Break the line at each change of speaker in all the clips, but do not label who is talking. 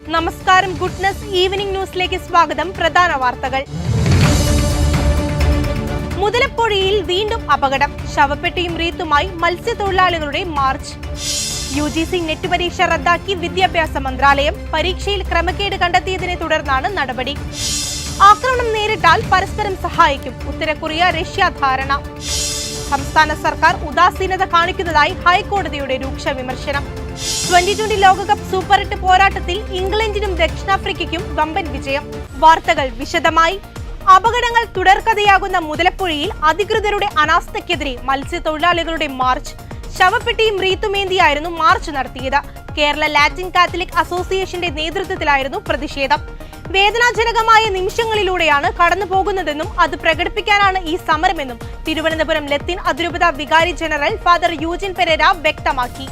നമസ്കാരം, goodness evening ന്യൂസിലേക്ക് സ്വാഗതം. പ്രധാന വാർത്തകൾ. മുതലപ്പൊഴിയിൽ വീണ്ടും അപകടം. ശവപ്പെട്ടിയും റീത്തുമായി മത്സ്യത്തൊഴിലാളികളുടെ മാർച്ച്. UGC നെറ്റ് പരീക്ഷ റദ്ദാക്കി വിദ്യാഭ്യാസ മന്ത്രാലയം. പരീക്ഷയിൽ ക്രമക്കേട് കണ്ടെത്തിയതിനെ തുടർന്നാണ് നടപടി. ആക്രമണം നേരിട്ടാൽ പരസ്പരം സഹായിക്കും. ഉത്തര കൊറിയ റഷ്യ ധാരണ. സംസ്ഥാന സർക്കാർ ഉദാസീനത കാണിക്കുന്നതായി ഹൈക്കോടതിയുടെ രൂക്ഷ വിമർശനം. 2020 ലോകകപ്പ് സൂപ്പർ 8 പോരാട്ടത്തിൽ ഇംഗ്ലണ്ടിനും ദക്ഷിണാഫ്രിക്കയ്ക്കും വമ്പൻ വിജയം. വാർത്തകൾ വിശദമായി. അപകടങ്ങൾ തുടർക്കഥയാകുന്ന മുതലപ്പൊഴിയിൽ അധികൃതരുടെ അനാസ്ഥയ്ക്കെതിരെ മത്സ്യത്തൊഴിലാളികളുടെ മാർച്ച്. ശവപ്പെട്ടിയും റീത്തുമേന്തിയായിരുന്നു മാർച്ച് നടത്തിയത്. കേരള ലാറ്റിൻ കാത്തലിക് അസോസിയേഷന്റെ നേതൃത്വത്തിലായിരുന്നു പ്രതിഷേധം. വേദനാജനകമായ നിമിഷങ്ങളിലൂടെയാണ് കടന്നു പോകുന്നതെന്നും അത് പ്രകടിപ്പിക്കാനാണ് ഈ സമരമെന്നും തിരുവനന്തപുരം ലത്തീൻ അതിരൂപത വികാരി ജനറൽ ഫാദർ യൂജിൻ പെരേര വ്യക്തമാക്കി.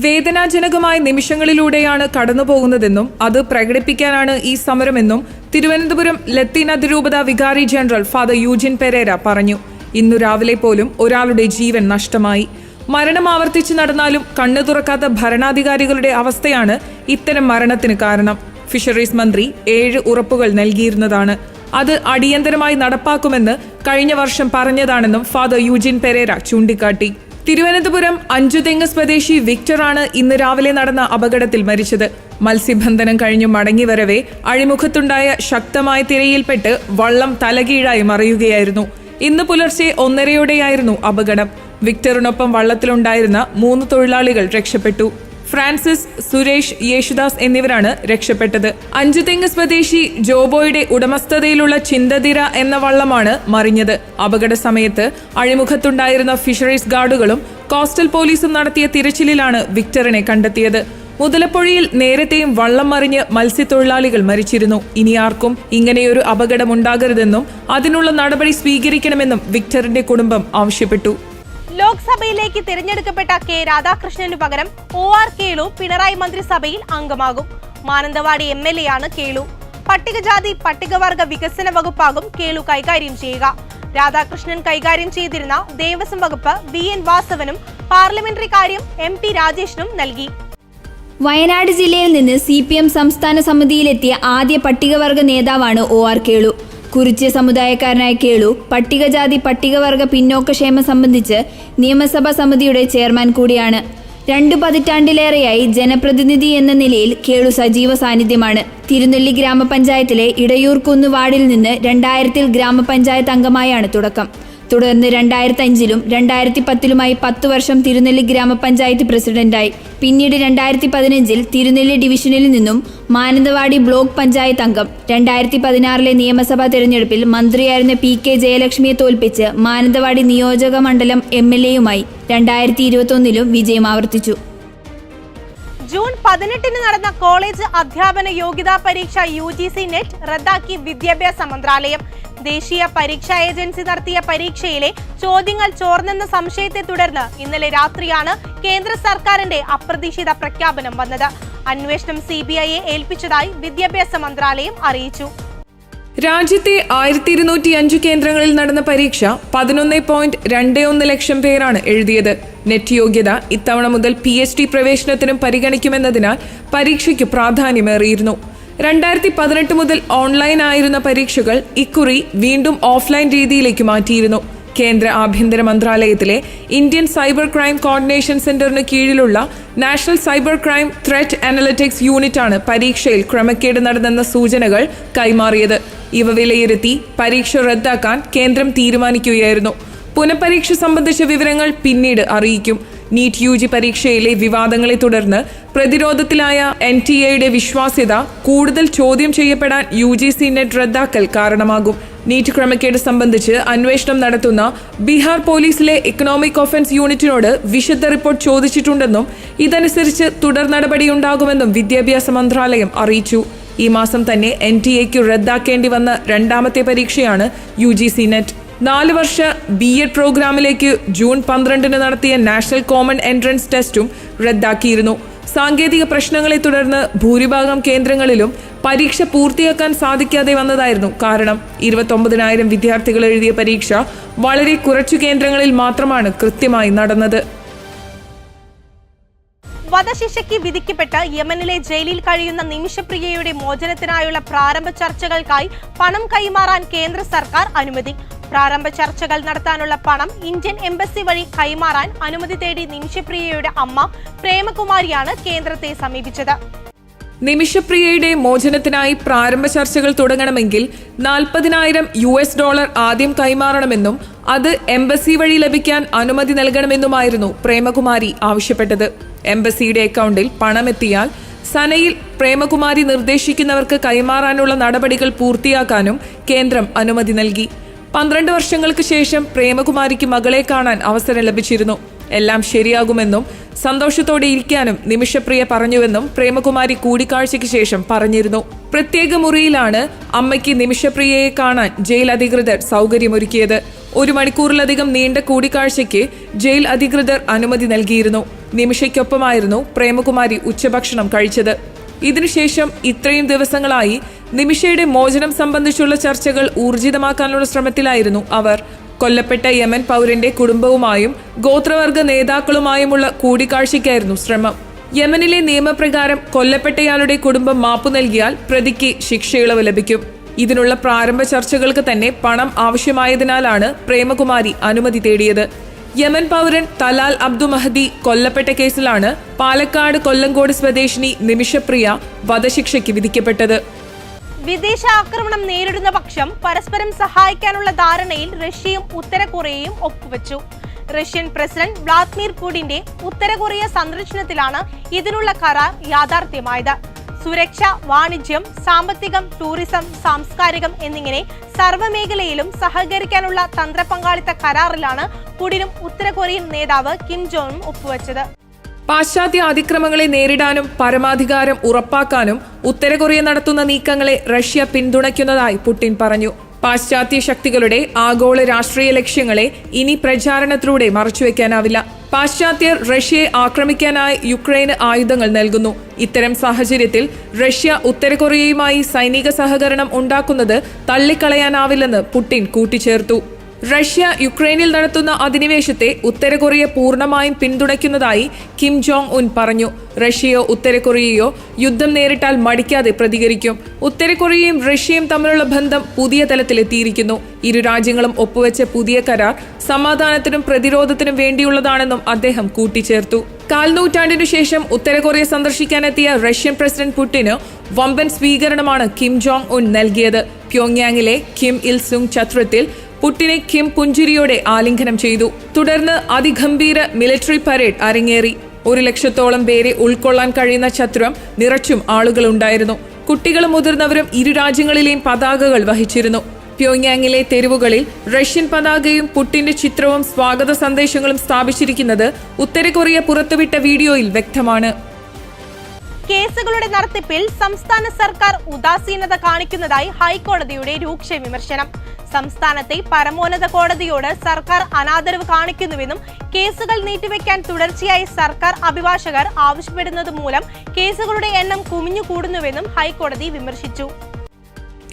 വേദനാജനകമായ നിമിഷങ്ങളിലൂടെയാണ് കടന്നുപോകുന്നതെന്നും അത് പ്രകടിപ്പിക്കാനാണ് ഈ സമരമെന്നും തിരുവനന്തപുരം ലത്തീൻ അതിരൂപത വികാരി ജനറൽ ഫാദർ യൂജിൻ പെരേര പറഞ്ഞു. ഇന്നു രാവിലെ പോലും ഒരാളുടെ ജീവൻ നഷ്ടമായി. മരണം ആവർത്തിച്ചു നടന്നാലും കണ്ണു തുറക്കാത്ത ഭരണാധികാരികളുടെ അവസ്ഥയാണ് ഇത്തരം മരണത്തിന് കാരണം. ഫിഷറീസ് മന്ത്രി 7 ഉറപ്പുകൾ നൽകിയിരുന്നതാണ്. അത് അടിയന്തരമായി നടപ്പാക്കുമെന്ന് കഴിഞ്ഞ വർഷം പറഞ്ഞതാണെന്നും ഫാദർ യൂജിൻ പെരേര ചൂണ്ടിക്കാട്ടി. തിരുവനന്തപുരം അഞ്ചുതെങ്ങ് സ്വദേശി വിക്ടറാണ് ഇന്ന് രാവിലെ നടന്ന അപകടത്തിൽ മരിച്ചത്. മത്സ്യബന്ധനം കഴിഞ്ഞു മടങ്ങിവരവേ അഴിമുഖത്തുണ്ടായ ശക്തമായ തിരയിൽപ്പെട്ട് വള്ളം തലകീഴായി മറിയുകയായിരുന്നു. ഇന്ന് പുലർച്ചെ 1:30യോടെയായിരുന്നു അപകടം. വിക്ടറിനൊപ്പം വള്ളത്തിലുണ്ടായിരുന്ന 3 തൊഴിലാളികൾ രക്ഷപ്പെട്ടു. ഫ്രാൻസിസ്, സുരേഷ്, യേശുദാസ് എന്നിവരാണ് രക്ഷപ്പെട്ടത്. അഞ്ചുതെങ്ങ് സ്വദേശി ജോബോയുടെ ഉടമസ്ഥതയിലുള്ള ചിന്തതിര എന്ന വള്ളമാണ് മറിഞ്ഞത്. അപകട സമയത്ത് അഴിമുഖത്തുണ്ടായിരുന്ന ഫിഷറീസ് ഗാർഡുകളും കോസ്റ്റൽ പോലീസും നടത്തിയ തിരച്ചിലിലാണ് വിക്ടറിനെ കണ്ടെത്തിയത്. മുതലപ്പൊഴിയിൽ നേരത്തെയും വള്ളം മറിഞ്ഞ് മത്സ്യത്തൊഴിലാളികൾ മരിച്ചിരുന്നു. ഇനി ആർക്കും ഇങ്ങനെയൊരു അപകടമുണ്ടാകരുതെന്നും അതിനുള്ള നടപടി സ്വീകരിക്കണമെന്നും വിക്ടറിന്റെ കുടുംബം ആവശ്യപ്പെട്ടു.
ലോക്സഭയിലേക്ക് തിരഞ്ഞെടുക്കപ്പെട്ട കെ രാധാകൃഷ്ണനു പകരം OR കേളു പിണറായി മന്ത്രിസഭയിൽ അംഗമാകും. മാനന്തവാടി MLA ആണ് കേളു. പട്ടികജാതി പട്ടികവർഗ വികസന വകുപ്പാകും കേളു കൈകാര്യം ചെയ്യുക. രാധാകൃഷ്ണൻ കൈകാര്യം ചെയ്തിരുന്ന ദേവസ്വം വകുപ്പ് BN വാസവനും പാർലമെന്ററി കാര്യം MP രാജേഷിനും നൽകി.
വയനാട് ജില്ലയിൽ നിന്ന് CPM സംസ്ഥാന സമിതിയിലെത്തിയ ആദ്യ പട്ടികവർഗ നേതാവാണ് OR കേളു. കുറിച്യ സമുദായക്കാരനായ കേളു പട്ടികജാതി പട്ടികവർഗ പിന്നോക്കക്ഷേമം സംബന്ധിച്ച് നിയമസഭാ സമിതിയുടെ ചെയർമാൻ കൂടിയാണ്. 2 പതിറ്റാണ്ടിലേറെയായി ജനപ്രതിനിധി എന്ന നിലയിൽ കേളു സജീവ സാന്നിധ്യമാണ്. തിരുനെല്ലി ഗ്രാമപഞ്ചായത്തിലെ ഇടയൂർക്കുന്ന് വാർഡിൽ നിന്ന് 2000-ൽ ഗ്രാമപഞ്ചായത്ത് അംഗമായാണ് തുടക്കം. തുടർന്ന് 2005-ലും 2010-ലുമായി 10 വർഷം തിരുനെല്ലി ഗ്രാമപഞ്ചായത്ത് പ്രസിഡന്റായി. പിന്നീട് 2015-ൽ തിരുനെല്ലി ഡിവിഷനിൽ നിന്നും മാനന്തവാടി ബ്ലോക്ക് പഞ്ചായത്ത് അംഗം. 2016-ലെ നിയമസഭാ തെരഞ്ഞെടുപ്പിൽ മന്ത്രിയായിരുന്ന PK ജയലക്ഷ്മിയെ തോൽപ്പിച്ച് മാനന്തവാടി നിയോജക മണ്ഡലം MLA-യുമായി 2021-ലും വിജയം ആവർത്തിച്ചു.
ജൂൺ 18-ന് നടന്ന കോളേജ് അധ്യാപന യോഗ്യതാ പരീക്ഷ UGC നെറ്റ് റദ്ദാക്കി വിദ്യാഭ്യാസ മന്ത്രാലയം. ദേശീയ പരീക്ഷാ ഏജൻസി നടത്തിയ പരീക്ഷയിലെ ചോദ്യങ്ങൾ ചോർന്നെന്ന സംശയത്തെ തുടർന്ന് ഇന്നലെ രാത്രിയാണ് കേന്ദ്ര സർക്കാരിന്റെ അപ്രതീക്ഷിത പ്രഖ്യാപനം വന്നത്. അന്വേഷണം CBIയെ ഏൽപ്പിച്ചതായി വിദ്യാഭ്യാസ മന്ത്രാലയം അറിയിച്ചു.
രാജ്യത്തെ 1205 കേന്ദ്രങ്ങളിൽ നടന്ന പരീക്ഷ 11.21 ലക്ഷം പേരാണ് എഴുതിയത്. നെറ്റ് യോഗ്യത ഇത്തവണ മുതൽ PhD പ്രവേശനത്തിനും പരിഗണിക്കുമെന്നതിനാൽ പരീക്ഷയ്ക്ക് പ്രാധാന്യമേറിയിരുന്നു. 2018 മുതൽ ഓൺലൈൻ ആയിരുന്ന പരീക്ഷകൾ ഇക്കുറി വീണ്ടും ഓഫ്ലൈൻ രീതിയിലേക്ക് മാറ്റിയിരുന്നു. കേന്ദ്ര ആഭ്യന്തര മന്ത്രാലയത്തിലെ ഇന്ത്യൻ സൈബർ ക്രൈം കോർഡിനേഷൻ സെന്ററിന് കീഴിലുള്ള national cyber crime threat analytics യൂണിറ്റാണ് പരീക്ഷയിൽ ക്രമക്കേട് നടന്നെന്ന സൂചനകൾ കൈമാറിയത്. ഇവ വിലയിരുത്തി പരീക്ഷ റദ്ദാക്കാൻ കേന്ദ്രം തീരുമാനിക്കുകയായിരുന്നു. പുനഃപരീക്ഷ സംബന്ധിച്ച വിവരങ്ങൾ പിന്നീട് അറിയിക്കും. നീറ്റ് UG പരീക്ഷയിലെ വിവാദങ്ങളെ തുടർന്ന് പ്രതിരോധത്തിലായ NTA-യുടെ വിശ്വാസ്യത കൂടുതൽ ചോദ്യം ചെയ്യപ്പെടാൻ UGC നെറ്റ് റദ്ദാക്കൽ കാരണമാകും. നീറ്റ് ക്രമക്കേട് സംബന്ധിച്ച് അന്വേഷണം നടത്തുന്ന ബീഹാർ പോലീസിലെ എക്കണോമിക് ഒഫൻസ് യൂണിറ്റിനോട് വിശദ റിപ്പോർട്ട് ചോദിച്ചിട്ടുണ്ടെന്നും ഇതനുസരിച്ച് തുടർ നടപടിയുണ്ടാകുമെന്നും വിദ്യാഭ്യാസ മന്ത്രാലയം അറിയിച്ചു. ഈ മാസം തന്നെ NTA-ക്കു റദ്ദാക്കേണ്ടി വന്ന 2ാമത്തെ പരീക്ഷയാണ് UGC നെറ്റ്. 4 വർഷ B.Ed പ്രോഗ്രാമിലേക്ക് ജൂൺ 12-ന് നടത്തിയ നാഷണൽ കോമൺ എൻട്രൻസ് ടെസ്റ്റും റദ്ദാക്കിയിരുന്നു. സാങ്കേതിക പ്രശ്നങ്ങളെ തുടർന്ന് ഭൂരിഭാഗം കേന്ദ്രങ്ങളിലും പരീക്ഷ പൂർത്തിയാക്കാൻ സാധിക്കാതെ വന്നതായിരുന്നു കാരണം. 29,000 വിദ്യാർത്ഥികൾ എഴുതിയ പരീക്ഷ വളരെ കുറച്ചു കേന്ദ്രങ്ങളിൽ മാത്രമാണ് കൃത്യമായി നടന്നത്.
വധശിക്ഷയ്ക്ക് വിധിക്കപ്പെട്ട് യമനിലെ ജയിലിൽ കഴിയുന്ന നിമിഷപ്രിയയുടെ മോചനത്തിനായുള്ള പ്രാരംഭ ചർച്ചകൾക്കായി പണം കൈമാറാൻ കേന്ദ്ര സർക്കാർ അനുമതി. പ്രാരംഭ ചർച്ചകൾ നടത്താനുള്ള പണം ഇന്ത്യൻ എംബസി വഴി കൈമാറാൻ അനുമതി തേടി നിമിഷപ്രിയയുടെ അമ്മ പ്രേമകുമാരിയാണ് കേന്ദ്രത്തെ സമീപിച്ചത്.
നിമിഷപ്രിയയുടെ മോചനത്തിനായി പ്രാരംഭ ചർച്ചകൾ തുടങ്ങണമെങ്കിൽ $40,000 ആദ്യം കൈമാറണമെന്നും അത് എംബസി വഴി ലഭിക്കാൻ അനുമതി നൽകണമെന്നുമായിരുന്നു പ്രേമകുമാരി ആവശ്യപ്പെട്ടത്. എംബസിയുടെ അക്കൗണ്ടിൽ പണമെത്തിയാൽ സനയിൽ പ്രേമകുമാരി നിർദ്ദേശിക്കുന്നവർക്ക് കൈമാറാനുള്ള നടപടികൾ പൂർത്തിയാക്കാനും കേന്ദ്രം അനുമതി നൽകി. 12 വർഷങ്ങൾക്ക് ശേഷം പ്രേമകുമാരിക്ക് മകളെ കാണാൻ അവസരം ലഭിച്ചിരുന്നു. എല്ലാം ശരിയാകുമെന്നും സന്തോഷത്തോടെ ഇരിക്കാനും നിമിഷപ്രിയ പറഞ്ഞുവെന്നും പ്രേമകുമാരി കൂടിക്കാഴ്ചയ്ക്ക് ശേഷം പറഞ്ഞിരുന്നു. പ്രത്യേക മുറിയിലാണ് അമ്മയ്ക്ക് നിമിഷപ്രിയയെ കാണാൻ ജയിൽ അധികൃതർ സൗകര്യമൊരുക്കിയത്. 1 മണിക്കൂറിലധികം നീണ്ട കൂടിക്കാഴ്ചയ്ക്ക് ജയിൽ അധികൃതർ അനുമതി നൽകിയിരുന്നു. നിമിഷയ്ക്കൊപ്പമായിരുന്നു പ്രേമകുമാരി ഉച്ചഭക്ഷണം കഴിച്ചത്. ഇതിനുശേഷം ഇത്രയും ദിവസങ്ങളായി നിമിഷയുടെ മോചനം സംബന്ധിച്ചുള്ള ചർച്ചകൾ ഊർജിതമാക്കാനുള്ള ശ്രമത്തിലായിരുന്നു അവർ. കൊല്ലപ്പെട്ട യമൻ പൗരന്റെ കുടുംബവുമായും ഗോത്രവർഗ നേതാക്കളുമായുമുള്ള കൂടിക്കാഴ്ചയ്ക്കായിരുന്നു ശ്രമം. യമനിലെ നിയമപ്രകാരം കൊല്ലപ്പെട്ടയാളുടെ കുടുംബം മാപ്പു നൽകിയാൽ പ്രതിക്ക് ശിക്ഷയിളവ് ലഭിക്കും. ഇതിനുള്ള പ്രാരംഭ ചർച്ചകൾക്ക് തന്നെ പണം ആവശ്യമായതിനാലാണ് പ്രേമകുമാരി അനുമതി തേടിയത്. യമൻ പൗരൻ തലാൽ അബ്ദു മഹദി കൊല്ലപ്പെട്ട കേസിലാണ് പാലക്കാട് കൊല്ലങ്കോട് സ്വദേശിനി നിമിഷപ്രിയ വധശിക്ഷയ്ക്ക് വിധിക്കപ്പെട്ടത്.
വിദേശ ആക്രമണം നേരിടുന്ന പക്ഷം പരസ്പരം സഹായിക്കാനുള്ള ധാരണയിൽ റഷ്യയും ഉത്തര കൊറിയയും ഒപ്പുവെച്ചു. റഷ്യൻ പ്രസിഡന്റ് വ്ളാദിമിർ പുടിന്റെ ഉത്തര കൊറിയ സന്ദർശനത്തിലാണ് ഇതിനുള്ള കരാർ യാഥാർത്ഥ്യമായത്. സുരക്ഷ, വാണിജ്യം, സാമ്പത്തികം, ടൂറിസം, സാംസ്കാരികം എന്നിങ്ങനെ സർവ്വമേഖലയിലും സഹകരിക്കാനുള്ള തന്ത്രപങ്കാളിത്ത കരാറിലാണ് പുടിനും ഉത്തര കൊറിയൻ നേതാവ് കിം ജോങും ഒപ്പുവെച്ചത്.
പാശ്ചാത്യ അതിക്രമങ്ങളെ നേരിടാനും പരമാധികാരം ഉറപ്പാക്കാനും ഉത്തര കൊറിയ നടത്തുന്ന നീക്കങ്ങളെ റഷ്യ പിന്തുണയ്ക്കുന്നതായി പുടിൻ പറഞ്ഞു. പാശ്ചാത്യ ശക്തികളുടെ ആഗോള രാഷ്ട്രീയ ലക്ഷ്യങ്ങളെ ഇനി പ്രചാരണത്തിലൂടെ മറച്ചുവെക്കാനാവില്ല. പാശ്ചാത്യർ റഷ്യയെ ആക്രമിക്കാനായി യുക്രൈന് ആയുധങ്ങൾ നൽകുന്നു. ഇത്തരം സാഹചര്യത്തിൽ റഷ്യ ഉത്തര കൊറിയയുമായി സൈനിക സഹകരണം ഉണ്ടാക്കുന്നത് തള്ളിക്കളയാനാവില്ലെന്ന് പുടിൻ കൂട്ടിച്ചേർത്തു. റഷ്യ യുക്രൈനിൽ നടത്തുന്ന അധിനിവേശത്തെ ഉത്തര കൊറിയ പൂർണ്ണമായും പിന്തുണയ്ക്കുന്നതായി കിം ജോങ് ഉൻ പറഞ്ഞു. റഷ്യയോ ഉത്തര കൊറിയയോ യുദ്ധം നേരിട്ടാൽ മടിക്കാതെ പ്രതികരിക്കും. ഉത്തര കൊറിയയും റഷ്യയും തമ്മിലുള്ള ബന്ധം പുതിയ തലത്തിലെത്തിയിരിക്കുന്നു. ഇരു രാജ്യങ്ങളും ഒപ്പുവെച്ച പുതിയ കരാർ സമാധാനത്തിനും പ്രതിരോധത്തിനും വേണ്ടിയുള്ളതാണെന്നും അദ്ദേഹം കൂട്ടിച്ചേർത്തു. 1/4 നൂറ്റാണ്ടിനു ശേഷം ഉത്തര കൊറിയ സന്ദർശിക്കാനെത്തിയ റഷ്യൻ പ്രസിഡന്റ് പുടിന് വമ്പൻ സ്വീകരണമാണ് കിം ജോങ് ഉൻ നൽകിയത്. പ്യോങ്യാങ്ങിലെ കിം ഇൽ സുങ് ഛത്രത്തിൽ പുടിനെ കിം പുഞ്ചിരിയോടെ ആലിംഗനം ചെയ്തു. തുടർന്ന് അതിഗംഭീര മിലിറ്ററി പരേഡ് അരങ്ങേറി. 100,000-ഓളം പേരെ ഉൾക്കൊള്ളാൻ കഴിയുന്ന ഛത്രം നിറച്ചും ആളുകളുണ്ടായിരുന്നു. കുട്ടികളും മുതിർന്നവരും ഇരു രാജ്യങ്ങളിലെയും പതാകകൾ വഹിച്ചിരുന്നു. പ്യോങ്യാങ്ങിലെ തെരുവുകളിൽ റഷ്യൻ പതാകയും പുടിന്റെ ചിത്രവും സ്വാഗത സന്ദേശങ്ങളും സ്ഥാപിച്ചിരിക്കുന്നത് ഉത്തര കൊറിയ പുറത്തുവിട്ട വീഡിയോയിൽ വ്യക്തമാണ്.
കേസുകളുടെ നടത്തിപ്പിൽ സംസ്ഥാന സർക്കാർ ഉദാസീനത കാണിക്കുന്നതായി ഹൈക്കോടതിയുടെ രൂക്ഷ വിമർശനം. സംസ്ഥാനത്തെ പരമോന്നത കോടതിയോട് സർക്കാർ അനാദരവ് കാണിക്കുന്നുവെന്നും കേസുകൾ നീട്ടിവെക്കാൻ തുടർച്ചയായി സർക്കാർ അഭിഭാഷകർ ആവശ്യപ്പെടുന്നത് മൂലം കേസുകളുടെ എണ്ണം കുമിഞ്ഞുകൂടുന്നുവെന്നും ഹൈക്കോടതി വിമർശിച്ചു.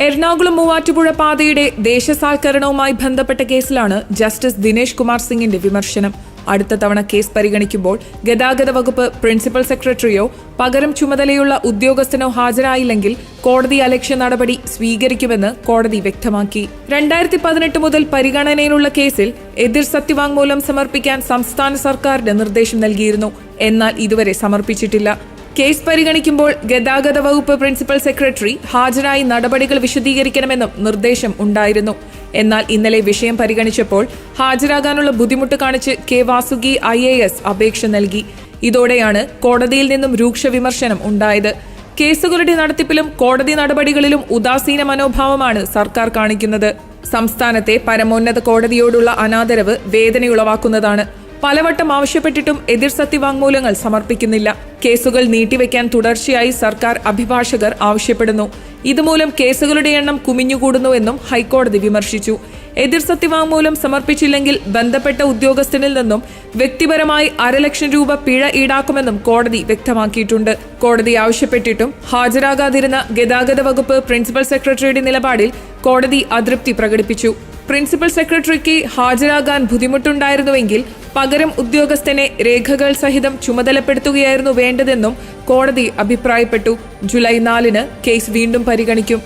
എറണാകുളം മൂവാറ്റുപുഴ പാതയുടെ ദേശസാൽക്കരണവുമായി ബന്ധപ്പെട്ട കേസിലാണ് ജസ്റ്റിസ് ദിനേശ് കുമാർ സിംഗിന്റെ വിമർശനം. അടുത്ത തവണ കേസ് പരിഗണിക്കുമ്പോൾ ഗതാഗത വകുപ്പ് പ്രിൻസിപ്പൽ സെക്രട്ടറിയോ പകരം ചുമതലയുള്ള ഉദ്യോഗസ്ഥനോ ഹാജരായില്ലെങ്കിൽ കോടതി അലക്ഷ്യ നടപടി സ്വീകരിക്കുമെന്ന് കോടതി വ്യക്തമാക്കി. 2018 മുതൽ പരിഗണനയിലുള്ള കേസിൽ എതിർ സത്യവാങ്മൂലം സമർപ്പിക്കാൻ സംസ്ഥാന സർക്കാരിന് നിർദ്ദേശം നൽകിയിരുന്നു. എന്നാൽ ഇതുവരെ സമർപ്പിച്ചിട്ടില്ല. കേസ് പരിഗണിക്കുമ്പോൾ ഗതാഗത വകുപ്പ് പ്രിൻസിപ്പൽ സെക്രട്ടറി ഹാജരായി നടപടികൾ വിശദീകരിക്കണമെന്നും നിർദ്ദേശം ഉണ്ടായിരുന്നു. എന്നാൽ ഇന്നലെ വിഷയം പരിഗണിച്ചപ്പോൾ ഹാജരാകാനുള്ള ബുദ്ധിമുട്ട് കാണിച്ച് കെ വാസുകി IAS അപേക്ഷ നൽകി. ഇതോടെയാണ് കോടതിയിൽ നിന്നും രൂക്ഷ വിമർശനം ഉണ്ടായത്. കേസുകളുടെ നടത്തിപ്പിലും കോടതി നടപടികളിലും ഉദാസീന മനോഭാവമാണ് സർക്കാർ കാണിക്കുന്നത്. സംസ്ഥാനത്തെ പരമോന്നത കോടതിയോടുള്ള അനാദരവ് വേദനയുളവാക്കുന്നതാണ്. പലവട്ടം ആവശ്യപ്പെട്ടിട്ടും എതിർ സത്യവാങ്മൂലങ്ങൾ സമർപ്പിക്കുന്നില്ല. കേസുകൾ നീട്ടിവെക്കാൻ തുടർച്ചയായി സർക്കാർ അഭിഭാഷകർ ആവശ്യപ്പെടുന്നു. ഇതുമൂലം കേസുകളുടെ എണ്ണം കുമിഞ്ഞുകൂടുന്നുവെന്നും ഹൈക്കോടതി വിമർശിച്ചു. എതിർ സത്യവാങ്മൂലം സമർപ്പിച്ചില്ലെങ്കിൽ ബന്ധപ്പെട്ട ഉദ്യോഗസ്ഥനിൽ നിന്നും വ്യക്തിപരമായി $1,00,000 പിഴ ഈടാക്കുമെന്നും കോടതി വ്യക്തമാക്കിയിട്ടുണ്ട്. കോടതി ആവശ്യപ്പെട്ടിട്ടും ഹാജരാകാതിരുന്ന ഗതാഗത വകുപ്പ് പ്രിൻസിപ്പൽ സെക്രട്ടറിയുടെ നിലപാടിൽ കോടതി അതൃപ്തി പ്രകടിപ്പിച്ചു. പ്രിൻസിപ്പൽ സെക്രട്ടറിക്ക് ഹാജരാകാൻ ബുദ്ധിമുട്ടുണ്ടായിരുന്നുവെങ്കിൽ പകരം ഉദ്യോഗസ്ഥനെ രേഖകൾ സഹിതം ചുമതലപ്പെടുത്തുകയായിരുന്നു വേണ്ടതെന്നും കോടതി അഭിപ്രായപ്പെട്ടു. ജൂലൈ 4 കേസ് വീണ്ടും പരിഗണിക്കും.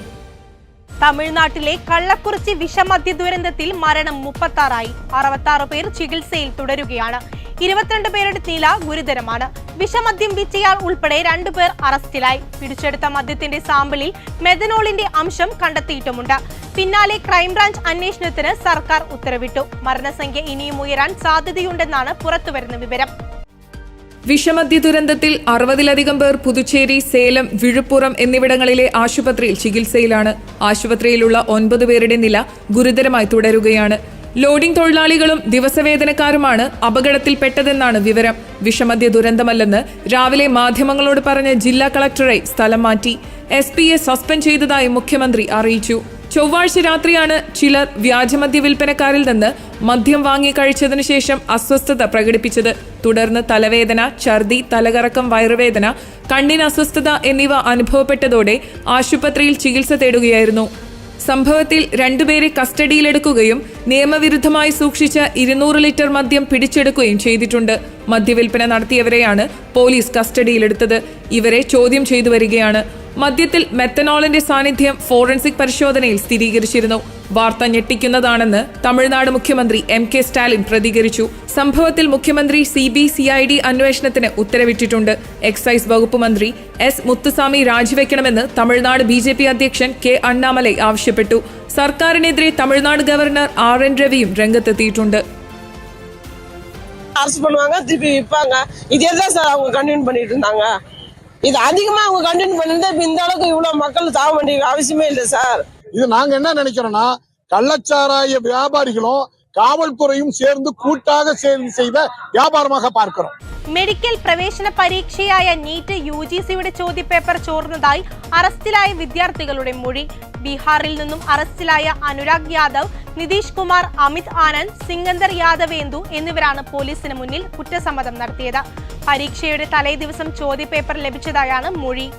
തമിഴ്നാട്ടിലെ കള്ളക്കുറിച്ചി വിഷമദ്യ ദുരന്തത്തിൽ മരണം 36ആയി. 66 പേർ ചികിത്സയിൽ തുടരുകയാണ്. 22 പേരുടെ നില ഗുരുതരമാണ്. വിഷമദ്യം വിറ്റയാൾ ഉൾപ്പെടെ 2 പേർ അറസ്റ്റിലായി. പിടിച്ചെടുത്ത മദ്യത്തിന്റെ സാമ്പിളിൽ മെഥനോളിന്റെ അംശം കണ്ടെത്തിയിട്ടുമുണ്ട്. പിന്നാലെ ക്രൈംബ്രാഞ്ച് അന്വേഷണത്തിന് സർക്കാർ ഉത്തരവിട്ടു. മരണസംഖ്യ ഇനിയും ഉയരാൻ സാധ്യതയുണ്ടെന്നാണ് പുറത്തുവരുന്ന വിവരം.
വിഷമദ്യ ദുരന്തത്തിൽ 60-ലധികം പേർ പുതുച്ചേരി, സേലം, വിഴുപ്പുറം എന്നിവിടങ്ങളിലെ ആശുപത്രിയിൽ ചികിത്സയിലാണ്. ആശുപത്രിയിലുള്ള 9 പേരുടെ നില ഗുരുതരമായി തുടരുകയാണ്. ലോഡിംഗ് തൊഴിലാളികളും ദിവസവേതനക്കാരുമാണ് അപകടത്തിൽപ്പെട്ടതെന്നാണ് വിവരം. വിഷമദ്യ ദുരന്തമല്ലെന്ന് രാവിലെ മാധ്യമങ്ങളോട് പറഞ്ഞ ജില്ലാ കളക്ടറെ സ്ഥലം മാറ്റി. SP-യെ സസ്പെൻഡ് ചെയ്തതായി മുഖ്യമന്ത്രി അറിയിച്ചു. ചൊവ്വാഴ്ച രാത്രിയാണ് ചിലർ വ്യാജമദ്യ വിൽപ്പനക്കാരിൽ നിന്ന് മദ്യം വാങ്ങി കഴിച്ചതിനു ശേഷം അസ്വസ്ഥത പ്രകടിപ്പിച്ചത്. തുടർന്ന് തലവേദന, ഛർദി, തലകറക്കം, വയറുവേദന, കണ്ണിന് അസ്വസ്ഥത എന്നിവ അനുഭവപ്പെട്ടതോടെ ആശുപത്രിയിൽ ചികിത്സ തേടുകയായിരുന്നു. സംഭവത്തിൽ 2 പേരെ കസ്റ്റഡിയിലെടുക്കുകയും നിയമവിരുദ്ധമായി സൂക്ഷിച്ച 200 ലിറ്റർ മദ്യം പിടിച്ചെടുക്കുകയും ചെയ്തിട്ടുണ്ട്. മദ്യവിൽപ്പന നടത്തിയവരെയാണ് പോലീസ് കസ്റ്റഡിയിലെടുത്തത്. ഇവരെ ചോദ്യം ചെയ്തു വരികയാണ്. മദ്യത്തിൽ മെത്തനോളിന്റെ സാന്നിധ്യം ഫോറൻസിക് പരിശോധനയിൽ സ്ഥിരീകരിച്ചിരുന്നു. വാർത്ത ഞെട്ടിക്കുന്നതാണെന്ന് തമിഴ്നാട് മുഖ്യമന്ത്രി MK സ്റ്റാലിൻ പ്രതികരിച്ചു. സംഭവത്തിൽ മുഖ്യമന്ത്രി CBCID അന്വേഷണത്തിന് ഉത്തരവിട്ടിട്ടുണ്ട്. എക്സൈസ് വകുപ്പ് മന്ത്രി S. മുത്തുസ്വാമി രാജിവെക്കണമെന്ന് തമിഴ്നാട് BJP അധ്യക്ഷൻ K. അണ്ണാമലൈ ആവശ്യപ്പെട്ടു. സർക്കാരിനെതിരെ തമിഴ്നാട് ഗവർണർ RN രവിയും രംഗത്തെത്തിയിട്ടുണ്ട്.
அரசு பண்ணுவாங்க, திருப்பி விற்பாங்க. இதே தான் சார் அவங்க கண்டினியூ பண்ணிட்டு இருந்தாங்க. இது அதிகமா அவங்க கண்டினியூ பண்ணிருந்தா இந்த அளவுக்கு இவ்வளவு மக்கள் சாக வேண்டிய அவசியமே இல்லை சார்.
இது நாங்க என்ன நினைக்கிறோம்னா, கள்ளச்சாராய வியாபாரிகளும் കാവൽതുറയും ചേർന്ന് കൂട്ടാകെ ചെയ്ത വ്യാപാരமாக பார்க்கிறோம்.
മെഡിക്കൽ പ്രവേശന പരീക്ഷയായ നീറ്റ് UGCയുടെ ചോദ്യപേപ്പർ ചോർന്നതായി അറസ്റ്റിലായ വിദ്യാർത്ഥികളുടെ മൊഴി. ബീഹാറിൽ നിന്നും അറസ്റ്റിലായ അനുരാഗ് യാദവ്, നിതീഷ് കുമാർ, അമിത് ആനന്ദ്, സിംഗന്ദർ യാദവേന്ദു എന്നിവരാണ് പോലീസിന് മുന്നിൽ കുറ്റസമ്മതം നടത്തിയത്. പരീക്ഷയുടെ തലേ ദിവസം ചോദ്യപേപ്പർ ലഭിച്ചതായാണ് മൊഴി.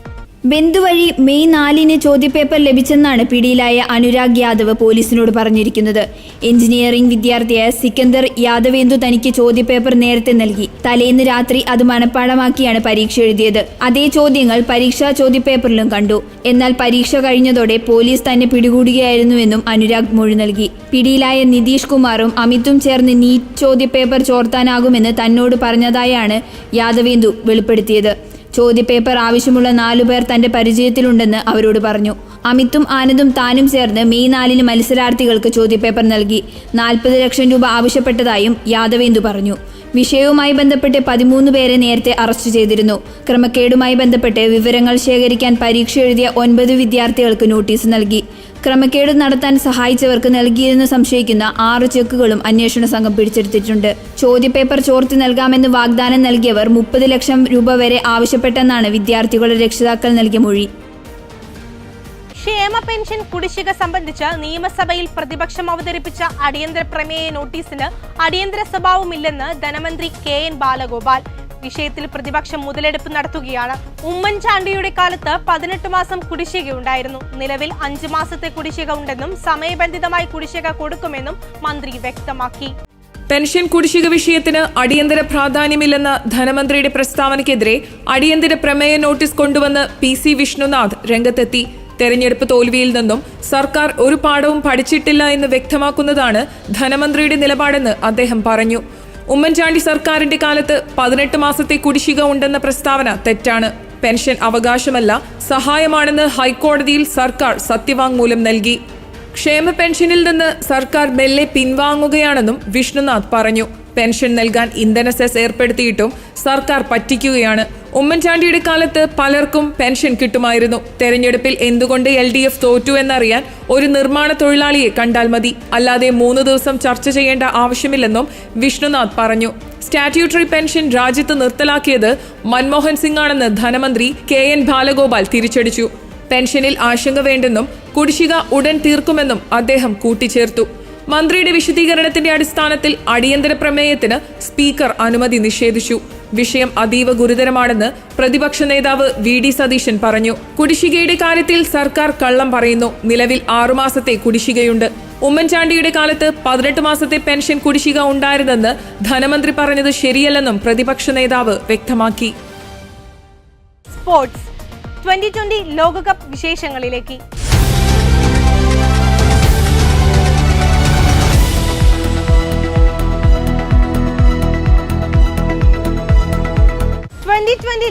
ബന്ധു വഴി മെയ് 4 ചോദ്യപേപ്പർ ലഭിച്ചെന്നാണ് പിടിയിലായ അനുരാഗ് യാദവ് പോലീസിനോട് പറഞ്ഞിരിക്കുന്നത്. എഞ്ചിനീയറിംഗ് വിദ്യാർത്ഥിയായ സിക്കന്ദർ യാദവേന്ദു തനിക്ക് ചോദ്യപേപ്പർ നേരത്തെ നൽകി. തലേന്ന് രാത്രി അത് മനഃപ്പാടമാക്കിയാണ് പരീക്ഷ എഴുതിയത്. അതേ ചോദ്യങ്ങൾ പരീക്ഷാ ചോദ്യപേപ്പറിലും കണ്ടു. എന്നാൽ പരീക്ഷ കഴിഞ്ഞതോടെ പോലീസ് തന്നെ പിടികൂടുകയായിരുന്നുവെന്നും അനുരാഗ് മൊഴി നൽകി. പിടിയിലായ നിതീഷ് കുമാറും അമിതും ചേർന്ന് നീറ്റ് ചോദ്യപേപ്പർ ചോർത്താനാകുമെന്ന് തന്നോട് പറഞ്ഞതായാണ് യാദവേന്ദു വെളിപ്പെടുത്തിയത്. ചോദ്യപേപ്പർ ആവശ്യമുള്ള 4 പേർ തന്റെ പരിചയത്തിലുണ്ടെന്ന് അവരോട് പറഞ്ഞു. അമിതും ആനന്ദും താനും ചേർന്ന് മെയ് 4 മത്സരാർത്ഥികൾക്ക് ചോദ്യപേപ്പർ നൽകി. 40 ലക്ഷം രൂപ ആവശ്യപ്പെട്ടതായും യാദവേന്ദു പറഞ്ഞു. വിഷയവുമായി ബന്ധപ്പെട്ട് 13 പേരെ നേരത്തെ അറസ്റ്റ് ചെയ്തിരുന്നു. ക്രമക്കേടുമായി ബന്ധപ്പെട്ട് വിവരങ്ങൾ ശേഖരിക്കാൻ പരീക്ഷ എഴുതിയ 9 വിദ്യാർത്ഥികൾക്ക് നോട്ടീസ് നൽകി. ക്രമക്കേട് നടത്താൻ സഹായിച്ചവർക്ക് നൽകിയെന്ന് സംശയിക്കുന്ന 6 ചെക്കുകളും അന്വേഷണ സംഘം പിടിച്ചെടുത്തിട്ടുണ്ട്. ചോദ്യപേപ്പർ ചോർത്തി നൽകാമെന്ന് വാഗ്ദാനം നൽകിയവർ 30 ലക്ഷം രൂപ വരെ ആവശ്യപ്പെട്ടെന്നാണ് വിദ്യാർത്ഥികളുടെ രക്ഷിതാക്കൾ നൽകിയ മൊഴി.
ക്ഷേമ പെൻഷൻ കുടിശ്ശിക സംബന്ധിച്ച് നിയമസഭയിൽ പ്രതിപക്ഷം അവതരിപ്പിച്ച അടിയന്തര പ്രമേയ നോട്ടീസിന് അടിയന്തര സ്വഭാവമില്ലെന്ന് ധനമന്ത്രി KN ബാലഗോപാൽ. വിഷയത്തിൽ പ്രതിപക്ഷം മുതലെടുപ്പ് നടത്തുകയാണ്. ഉമ്മൻചാണ്ടിയുടെ കാലത്ത് 18 മാസം കുടിശ്ശികയുണ്ടായിരുന്നു. നിലവിൽ 5 മാസത്തെ കുടിശ്ശിക ഉണ്ടെന്നും സമയബന്ധിതമായി കുടിശ്ശിക കൊടുക്കുമെന്നും മന്ത്രി വ്യക്തമാക്കി.
പെൻഷൻ കുടിശ്ശിക വിഷയത്തിന് അടിയന്തര പ്രാധാന്യമില്ലെന്ന ധനമന്ത്രിയുടെ പ്രസ്താവനയ്ക്കെതിരെ അടിയന്തര പ്രമേയ നോട്ടീസ് കൊണ്ടുവന്ന് PC വിഷ്ണുനാഥ് രംഗത്തെത്തി. തെരഞ്ഞെടുപ്പ് തോൽവിയിൽ നിന്നും സർക്കാർ ഒരു പാഠവും പഠിച്ചിട്ടില്ല എന്ന് വ്യക്തമാക്കുന്നതാണ് ധനമന്ത്രിയുടെ നിലപാടെന്ന് അദ്ദേഹം പറഞ്ഞു. ഉമ്മൻചാണ്ടി സർക്കാരിന്റെ കാലത്ത് 18 മാസത്തെ കുടിശ്ശിക ഉണ്ടെന്ന പ്രസ്താവന തെറ്റാണ്. പെൻഷൻ അവകാശമല്ല, സഹായമാണെന്ന് ഹൈക്കോടതിയിൽ സർക്കാർ സത്യവാങ്മൂലം നൽകി. ക്ഷേമ പെൻഷനിൽ നിന്ന് സർക്കാർ മെല്ലെ പിൻവാങ്ങുകയാണെന്നും വിഷ്ണുനാഥ് പറഞ്ഞു. പെൻഷൻ നൽകാൻ ഇന്ധന സെസ് ഏർപ്പെടുത്തിയിട്ടും സർക്കാർ പറ്റിക്കുകയാണ്. ഉമ്മൻചാണ്ടിയുടെ കാലത്ത് പലർക്കും പെൻഷൻ കിട്ടുമായിരുന്നു. തെരഞ്ഞെടുപ്പിൽ എന്തുകൊണ്ട് LDF തോറ്റു എന്നറിയാൻ ഒരു നിർമ്മാണ തൊഴിലാളിയെ കണ്ടാൽ മതി. അല്ലാതെ 3 ദിവസം ചർച്ച ചെയ്യേണ്ട ആവശ്യമില്ലെന്നും വിഷ്ണുനാഥ് പറഞ്ഞു. സ്റ്റാറ്റ്യൂട്ടറി പെൻഷൻ രാജ്യത്ത് നിർത്തലാക്കിയത് മൻമോഹൻ സിംഗ് ആണെന്ന് ധനമന്ത്രി KN ബാലഗോപാൽ തിരിച്ചടിച്ചു. പെൻഷനിൽ ആശങ്ക വേണ്ടെന്നും കുടിശ്ശിക ഉടൻ തീർക്കുമെന്നും അദ്ദേഹം കൂട്ടിച്ചേർത്തു. മന്ത്രിയുടെ വിശദീകരണത്തിന്റെ അടിസ്ഥാനത്തിൽ അടിയന്തര പ്രമേയത്തിന് സ്പീക്കർ അനുമതി നിഷേധിച്ചു. വിഷയം അതീവ ഗുരുതരമാണെന്ന് പ്രതിപക്ഷ നേതാവ് VD സതീശൻ പറഞ്ഞു. കുടിശ്ശികയുടെ കാര്യത്തിൽ സർക്കാർ കള്ളം പറയുന്നു. നിലവിൽ 6 മാസത്തെ കുടിശ്ശികയുണ്ട്. ഉമ്മൻചാണ്ടിയുടെ കാലത്ത് 18 മാസത്തെ പെൻഷൻ കുടിശ്ശിക ഉണ്ടായിരുന്നെന്ന് ധനമന്ത്രി പറഞ്ഞത് ശരിയല്ലെന്നും പ്രതിപക്ഷ നേതാവ് വ്യക്തമാക്കി.
സ്പോർട്സ് 2020 ലോകകപ്പ് വിശേഷങ്ങളിലേക്ക്.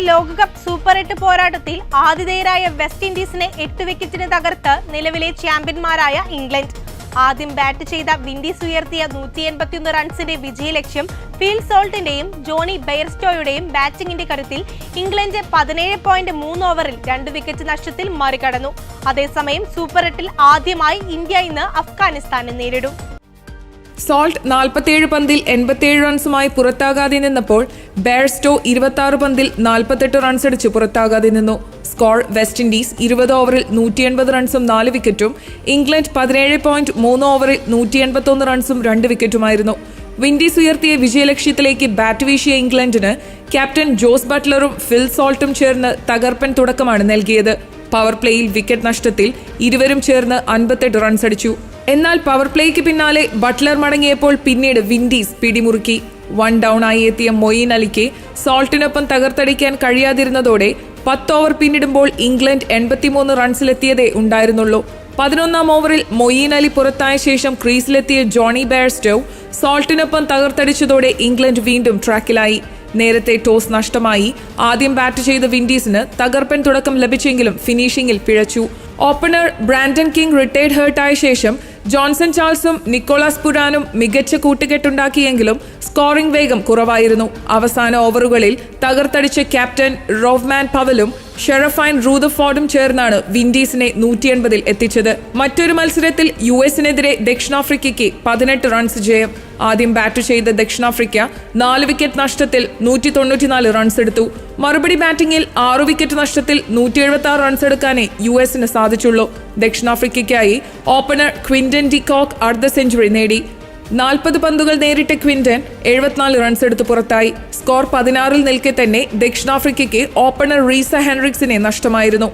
ലോകകപ്പ് സൂപ്പർ 8 പോരാട്ടത്തിൽ ആതിഥേയരായ വെസ്റ്റ് ഇൻഡീസിനെ 8 വിക്കറ്റിന് തകർത്ത് നിലവിലെ ചാമ്പ്യന്മാരായ ഇംഗ്ലണ്ട്. ആദ്യം ബാറ്റ് ചെയ്ത വിൻഡീസ് ഉയർത്തിയ 181 റൺസിന്റെ വിജയലക്ഷ്യം ഫീൽ സോൾട്ടിന്റെയും ജോണി ബെയർസ്റ്റോയുടെയും ബാറ്റിംഗിന്റെ കരുത്തിൽ ഇംഗ്ലണ്ട് 17.3 ഓവറിൽ 2 വിക്കറ്റ് നഷ്ടത്തിൽ മറികടന്നു. അതേസമയം സൂപ്പർ 8-ൽ ആദ്യമായി ഇന്ത്യ ഇന്ന് അഫ്ഗാനിസ്ഥാനെ നേരിടും.
സോൾട്ട് 47 പന്തിൽ 87 റൺസുമായി പുറത്താകാതെ നിന്നപ്പോൾ ബെയർസ്റ്റോ 26 പന്തിൽ 48 റൺസ് അടിച്ച് പുറത്താകാതെ നിന്നു. സ്കോർ: വെസ്റ്റ് ഇൻഡീസ് 20 ഓവറിൽ 180 റൺസും 4 വിക്കറ്റും, ഇംഗ്ലണ്ട് 17.3 ഓവറിൽ 181 റൺസും 2 വിക്കറ്റുമായിരുന്നു. വിൻഡീസ് ഉയർത്തിയ വിജയലക്ഷ്യത്തിലേക്ക് ബാറ്റ് വീശിയ ഇംഗ്ലണ്ടിന് ക്യാപ്റ്റൻ ജോസ് ബട്ട്ലറും ഫിൽ സോൾട്ടും ചേർന്ന് തകർപ്പൻ തുടക്കമാണ് നൽകിയത്. പവർ പ്ലേയിൽ വിക്കറ്റ് നഷ്ടത്തിൽ ഇരുവരും ചേർന്ന് 58 റൺസ് അടിച്ചു. എന്നാൽ പവർ പ്ലേക്ക് പിന്നാലെ ബട്ട്ലർ മടങ്ങിയപ്പോൾ പിന്നീട് വിൻഡീസ് പിടിമുറുക്കി. 1 ഡൗൺ ആയി എത്തിയ മൊയ്ൻ അലിക്ക് സോൾട്ടിനൊപ്പം തകർത്തടിക്കാൻ കഴിയാതിരുന്നതോടെ 10 ഓവർ പിന്നിടുമ്പോൾ ഇംഗ്ലണ്ട് 83 റൺസിലെത്തിയതേ ഉണ്ടായിരുന്നുള്ളൂ. 11-ാം ഓവറിൽ മൊയ്ൻ അലി പുറത്തായ ശേഷം ക്രീസിലെത്തിയ ജോണി ബെയർസ്റ്റോ സോൾട്ടിനൊപ്പം തകർത്തടിച്ചതോടെ ഇംഗ്ലണ്ട് വീണ്ടും ട്രാക്കിലായി. നേരത്തെ ടോസ് നഷ്ടമായി ആദ്യം ബാറ്റ് ചെയ്ത വിൻഡീസിന് തകർപ്പൻ തുടക്കം ലഭിച്ചെങ്കിലും ഫിനിഷിംഗിൽ പിഴച്ചു. ഓപ്പണർ ബ്രാൻഡൻ കിങ് റിട്ടയർഡ് ഹേർട്ടായ ശേഷം ജോൺസൺ ചാൾസും നിക്കോളാസ് പുരാനും മികച്ച കൂട്ടുകെട്ടുണ്ടാക്കിയെങ്കിലും സ്കോറിംഗ് വേഗം കുറവായിരുന്നു. അവസാന ഓവറുകളിൽ തകർത്തടിച്ച ക്യാപ്റ്റൻ റോവ്മാൻ പവലും ഷെറഫൈൻ റൂദർഫോർഡും ചേർന്നാണ് വിൻഡീസിനെ 180-ൽ എത്തിച്ചത്. മറ്റൊരു മത്സരത്തിൽ യുഎസിനെതിരെ ദക്ഷിണാഫ്രിക്കയ്ക്ക് 18 റൺസ് ജയം. ആദ്യം ബാറ്റ് ചെയ്ത ദക്ഷിണാഫ്രിക്ക 4 വിക്കറ്റ് നഷ്ടത്തിൽ 194 റൺസ് എടുത്തു. മറുപടി ബാറ്റിംഗിൽ 6 വിക്കറ്റ് നഷ്ടത്തിൽ 176 റൺസ് എടുക്കാനേ യുഎസിന് സാധിച്ചുള്ളൂ. ദക്ഷിണാഫ്രിക്കയ്ക്കായി ഓപ്പണർ ക്വിന്റൻ ഡികോക്ക് അർദ്ധ സെഞ്ചുറി നേടി. 40 പന്തുകൾ നേരിട്ട ക്വിന്റൻ 74 റൺസ് എടുത്ത് പുറത്തായി. സ്കോർ 16-ൽ നിൽക്കെ തന്നെ ദക്ഷിണാഫ്രിക്കയ്ക്ക് ഓപ്പണർ റീസ ഹെൻറിക്സിനെ നഷ്ടമായിരുന്നു.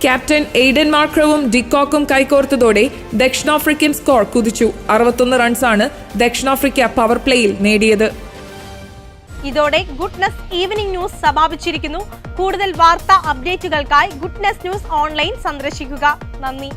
ക്യാപ്റ്റൻ എയ്ഡൻ മാർക്രവും ഡിക്കോക്കും കൈകോർത്തതോടെ ദക്ഷിണാഫ്രിക്കൻ സ്കോർ കുതിച്ചു. 61 റൺസാണ് ദക്ഷിണാഫ്രിക്ക പവർ പ്ലേയിൽ നേടിയത്.
ഇതോടെ ഗുഡ്നസ് ഈവനിംഗ് ന്യൂസ് സമാപിച്ചിരിക്കുന്നു. കൂടുതൽ വാർത്താ അപ്ഡേറ്റുകൾക്കായി ഗുഡ്നസ് ന്യൂസ് ഓൺലൈൻ സന്ദർശിക്കുക. നന്ദി.